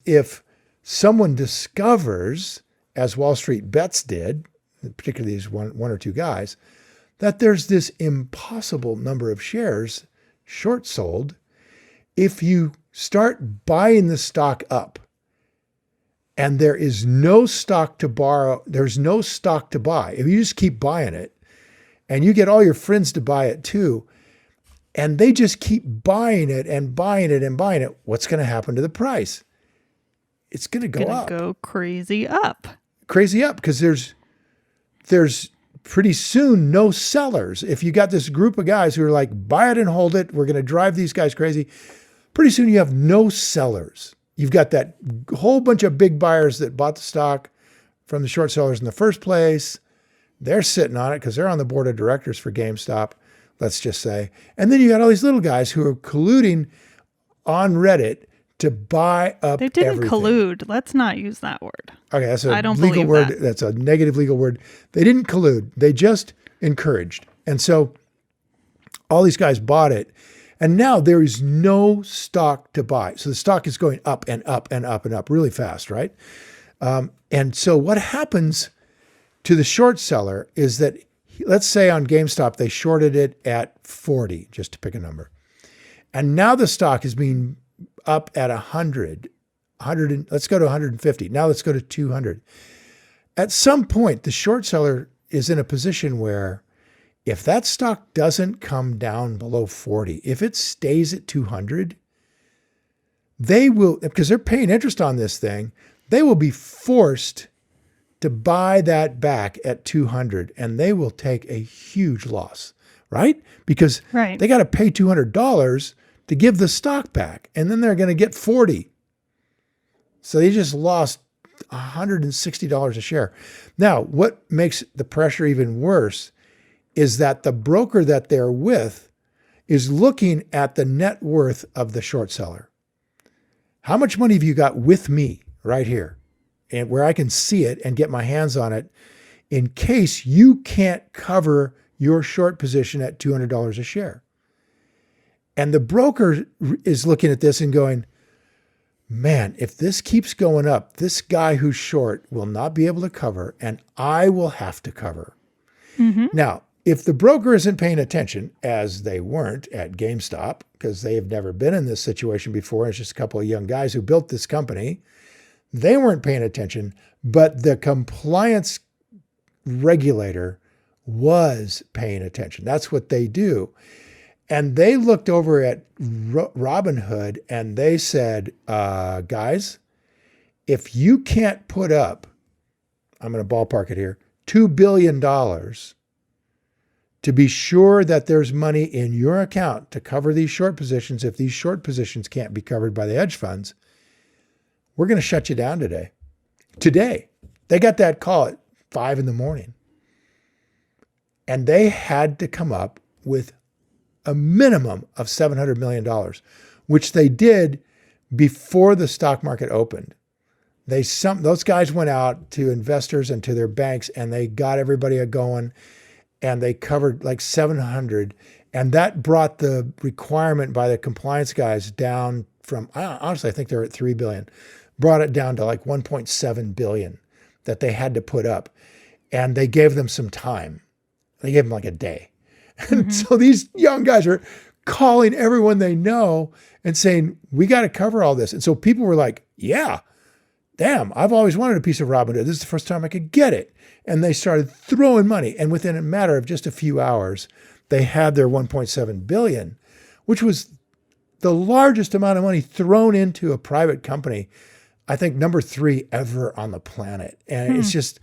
if someone discovers, as Wall Street Bets did, particularly these one or two guys, that there's this impossible number of shares short sold, if you start buying the stock up and there is no stock to borrow, there's no stock to buy. If you just keep buying it and you get all your friends to buy it too, and they just keep buying it and buying it and buying it, what's going to happen to the price? It's going to go up. Go crazy up. Crazy up, because there's pretty soon no sellers. If you got this group of guys who are like, buy it and hold it, we're going to drive these guys crazy. Pretty soon you have no sellers. You've got that whole bunch of big buyers that bought the stock from the short sellers in the first place. They're sitting on it because they're on the board of directors for GameStop, let's just say. And then you got all these little guys who are colluding on Reddit to buy up They didn't everything. collude. Let's not use that word. Okay, that's a I don't legal believe word. that. That's a negative legal word. They didn't collude. They just encouraged. And so all these guys bought it. And now there is no stock to buy. So the stock is going up and up and up and up really fast, right? And so what happens to the short seller is that, let's say on GameStop, they shorted it at 40, just to pick a number. And now the stock is being up at 100, let's go to 150. Now let's go to 200. At some point, the short seller is in a position where if that stock doesn't come down below 40, if it stays at 200, they will, because they're paying interest on this thing, they will be forced to buy that back at 200, and they will take a huge loss, right? Because they got to pay $200 to give the stock back, and then they're going to get 40. So they just lost $160 a share. Now, what makes the pressure even worse is that the broker that they're with is looking at the net worth of the short seller. How much money have you got with me right here, and where I can see it and get my hands on it in case you can't cover your short position at $200 a share? And the broker is looking at this and going, man, if this keeps going up, this guy who's short will not be able to cover, and I will have to cover. Mm-hmm. Now, if the broker isn't paying attention, as they weren't at GameStop, because they have never been in this situation before, it's just a couple of young guys who built this company, they weren't paying attention, but the compliance regulator was paying attention. That's what they do. And they looked over at Robinhood and they said, guys, if you can't put up, I'm going to ballpark it here, $2 billion to be sure that there's money in your account to cover these short positions, if these short positions can't be covered by the hedge funds, we're going to shut you down today. Today. They got that call at 5 a.m. And they had to come up with a minimum of $700 million, which they did before the stock market opened. Those guys went out to investors and to their banks, and they got everybody going, and they covered like 700. And that brought the requirement by the compliance guys down from, honestly, I think they're at 3 billion, brought it down to like 1.7 billion that they had to put up. And they gave them some time. They gave them like a day. And so these young guys are calling everyone they know and saying, we got to cover all this. And so people were like, yeah, damn, I've always wanted a piece of Robinhood. This is the first time I could get it. And they started throwing money. And within a matter of just a few hours, they had their 1.7 billion, which was the largest amount of money thrown into a private company, I think number 3 ever on the planet. And it's just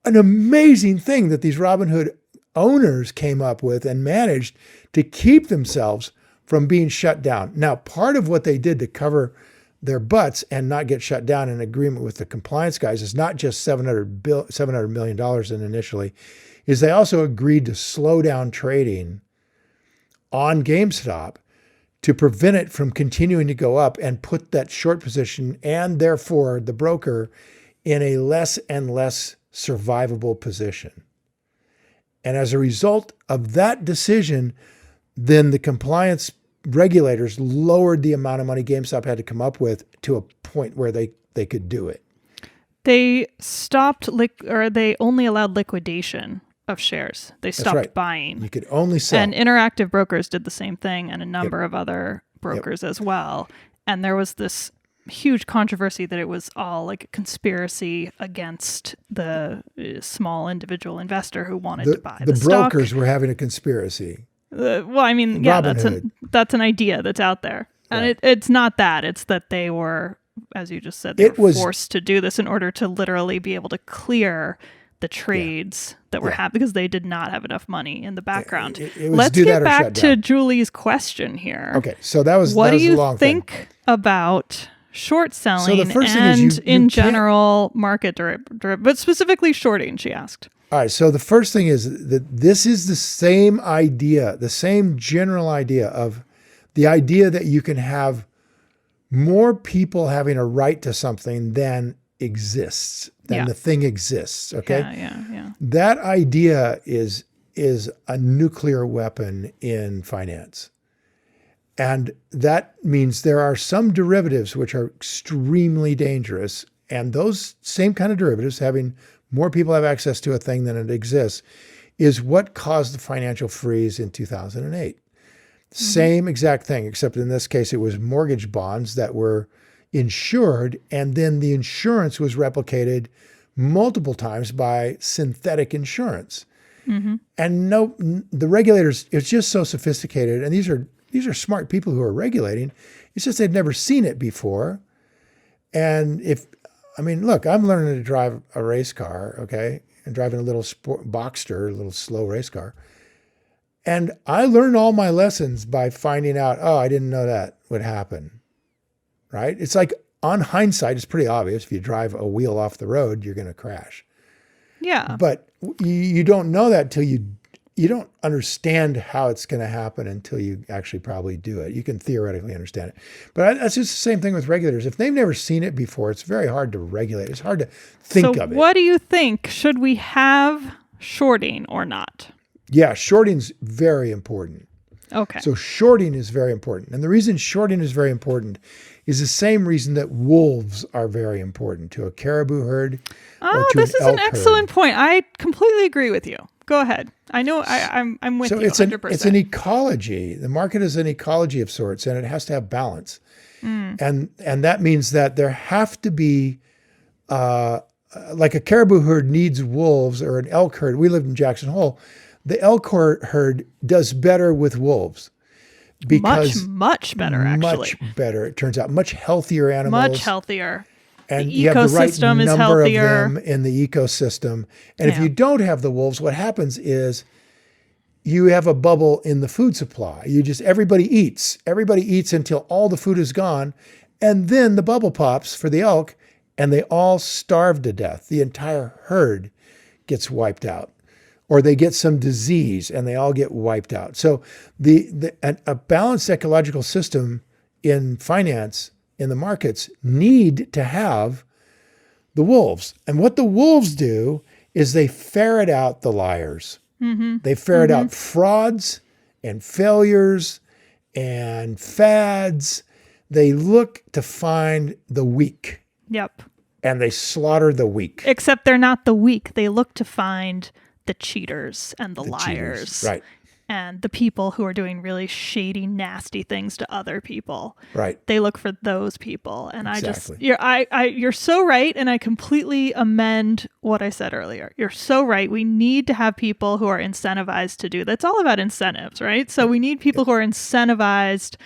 an amazing thing that these Robinhood owners came up with and managed to keep themselves from being shut down. Now, part of what they did to cover their butts and not get shut down in agreement with the compliance guys is not just $700 million in initially, is they also agreed to slow down trading on GameStop to prevent it from continuing to go up and put that short position and therefore the broker in a less and less survivable position. And as a result of that decision, then the compliance regulators lowered the amount of money GameStop had to come up with to a point where they could do it. They stopped or they only allowed liquidation of shares. They stopped right. buying. You could only sell. And Interactive Brokers did the same thing, and a number of other brokers as well. And there was this huge controversy that it was all like a conspiracy against the small individual investor who wanted to buy the stock. Brokers were having a conspiracy. Well, I mean, yeah, Robinhood. that's an idea that's out there. And Right. it's not that. It's that they were, as you just said, they were forced to do this in order to literally be able to clear the trades that were happening because they did not have enough money in the background. It was Let's do get that or back shut to down. Julie's question here. Okay, so that was What that do was a you long thing. think about short selling first thing and is you in can't- general market but specifically shorting, she asked. All right, so the first thing is that this is the same idea, the same general idea of the idea that you can have more people having a right to something than exists, than the thing exists, okay? Yeah. That idea is a nuclear weapon in finance. And that means there are some derivatives which are extremely dangerous. And those same kind of derivatives, having more people have access to a thing than it exists, is what caused the financial freeze in 2008. Same exact thing, except in this case, it was mortgage bonds that were insured, and then the insurance was replicated multiple times by synthetic insurance. And the regulators, it's just so sophisticated, and these are smart people who are regulating. It's just they've never seen it before. And look, I'm learning to drive a race car, okay, and driving a little Boxster, a little slow race car. And I learned all my lessons by finding out, I didn't know that would happen, right? It's like on hindsight, it's pretty obvious. If you drive a wheel off the road, you're going to crash. Yeah. But you don't know that till you don't understand how it's going to happen until you actually probably do it. You can theoretically understand it. But that's just the same thing with regulators. If they've never seen it before, it's very hard to regulate. It's hard to think of it. So what do you think? Should we have shorting or not? Yeah, shorting's very important. Okay. So shorting is very important. And the reason shorting is very important is the same reason that wolves are very important to a caribou herd or to this an is an elk herd. excellent point. I completely agree with you. Go ahead. I know I'm with you 100%. It's an ecology. The market is an ecology of sorts, and it has to have balance. And that means that there have to be, like a caribou herd needs wolves, or an elk herd. We lived in Jackson Hole. The elk herd does better with wolves because much better, actually. Much better. It turns out much healthier animals. Much healthier. And The you have the right ecosystem is number healthier. of them in the ecosystem. And if you don't have the wolves, what happens is you have a bubble in the food supply. Everybody eats. Everybody eats until all the food is gone. And then the bubble pops for the elk, and they all starve to death. The entire herd gets wiped out. Or they get some disease and they all get wiped out. So a balanced ecological system in finance, in the markets, need to have the wolves. And what the wolves do is they ferret out the liars. They ferret out frauds and failures and fads. They look to find the weak. Yep. And they slaughter the weak. Except they're not the weak. They look to find the cheaters and the liars. Cheaters. Right. And the people who are doing really shady, nasty things to other people. Right. They look for those people. And Exactly. you're so right. And I completely amend what I said earlier. You're so right. We need to have people who are incentivized to do that. It's all about incentives, right? So we need people who are incentivized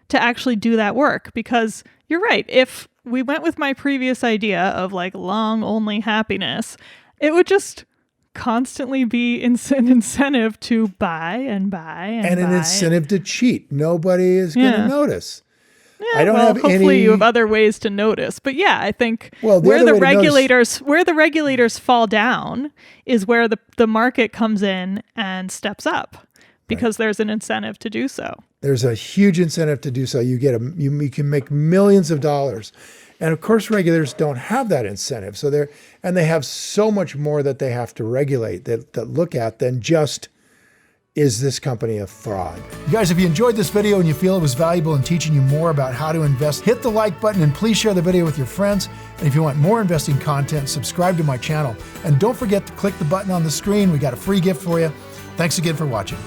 to actually do that work, because you're right. If we went with my previous idea of like long only happiness, it would just constantly be an incentive to buy and buy and an buy. incentive to cheat. Nobody is going to notice. Yeah, I don't have hopefully any. you have other ways to notice. But yeah, I think Well, the where other the way to notice- regulators fall down is where the market comes in and steps up, because there's an incentive to do so. There's a huge incentive to do so. You can make millions of dollars. And of course, regulators don't have that incentive. So they have so much more that they have to regulate, that look at, than just is this company a fraud? You guys, if you enjoyed this video and you feel it was valuable in teaching you more about how to invest, hit the like button and please share the video with your friends. And if you want more investing content, subscribe to my channel. And don't forget to click the button on the screen. We got a free gift for you. Thanks again for watching.